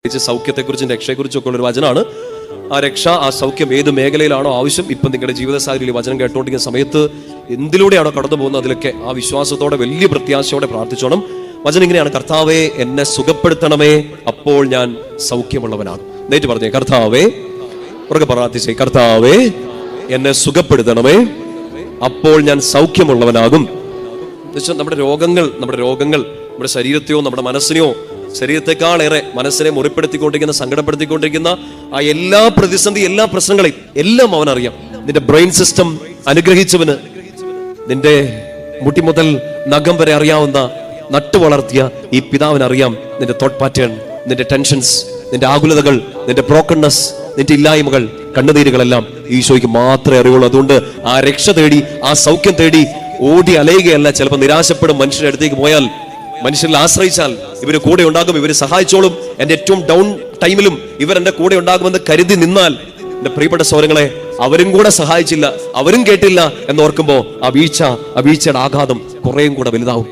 സൗഖ്യത്തെക്കുറിച്ചും രക്ഷയെക്കുറിച്ചും ഒക്കെ ഉള്ള ഒരു വചനമാണ്. ആ രക്ഷ, ആ സൗഖ്യം ഏത് മേഖലയിലാണോ ആവശ്യം, ഇപ്പം നിങ്ങളുടെ ജീവിത സാഹചര്യത്തിൽ വചനം കേട്ടുകൊണ്ടിരിക്കുന്ന സമയത്ത് എന്തിലൂടെയാണോ കടന്നു പോകുന്നത് അതിലൊക്കെ ആ വിശ്വാസത്തോടെ വലിയ പ്രത്യാശയോടെ പ്രാർത്ഥിച്ചോണം. വചനം ഇങ്ങനെയാണ്: കർത്താവേ എന്നെ സുഖപ്പെടുത്തണമേ, അപ്പോൾ ഞാൻ സൗഖ്യമുള്ളവനാകും. നേരിട്ട് പറഞ്ഞേ, കർത്താവേ, ഉറക്കെ പ്രാർത്ഥിച്ചേ, കർത്താവേ എന്നെ സുഖപ്പെടുത്തണമേ, അപ്പോൾ ഞാൻ സൗഖ്യമുള്ളവനാകും. എന്നുവെച്ചാൽ നമ്മുടെ രോഗങ്ങൾ നമ്മുടെ ശരീരത്തെയോ നമ്മുടെ മനസ്സിനെയോ, ശരീരത്തെക്കാളേറെ മനസ്സിനെ മുറിപ്പെടുത്തിക്കൊണ്ടിരിക്കുന്ന, സങ്കടപ്പെടുത്തിക്കൊണ്ടിരിക്കുന്ന ആ എല്ലാ പ്രതിസന്ധി, എല്ലാ പ്രശ്നങ്ങളെയും എല്ലാം അവനറിയാം. നിന്റെ ബ്രെയിൻ സിസ്റ്റം അനുഗ്രഹിച്ചവന് നിന്റെ മുട്ടി മുതൽ നഖം വരെ അറിയാവുന്ന, നട്ടു വളർത്തിയ ഈ പിതാവിനറിയാം നിന്റെ തോട്ട് പാറ്റേൺ, നിന്റെ ടെൻഷൻസ്, നിന്റെ ആകുലതകൾ, നിന്റെ ബ്രോക്കൺനെസ്, നിന്റെ ഇല്ലായ്മകൾ, കണ്ണുനീരുകളെല്ലാം ഈശോയ്ക്ക് മാത്രമേ അറിയുള്ളൂ. അതുകൊണ്ട് ആ രക്ഷ തേടി, ആ സൗഖ്യം തേടി ഓടി അലയുകയല്ല. ചിലപ്പോൾ നിരാശപ്പെടും. മനുഷ്യരുടെ അടുത്തേക്ക് പോയാൽ, മനുഷ്യരിൽ ആശ്രയിച്ചാൽ ഇവര് കൂടെ ഉണ്ടാകും, ഇവര് സഹായിച്ചോളും, എന്റെ ഏറ്റവും ഡൗൺ ടൈമിലും ഇവർ എന്റെ കൂടെ ഉണ്ടാകുമെന്ന് കരുതി നിന്നാൽ, എന്റെ പ്രിയപ്പെട്ട സഹോദരങ്ങളെ, അവരും കൂടെ സഹായിച്ചില്ല, അവരും കേട്ടില്ല എന്നോർക്കുമ്പോ ആ വീഴ്ചയുടെ ആഘാതം കുറേയും കൂടെ വലുതാവും.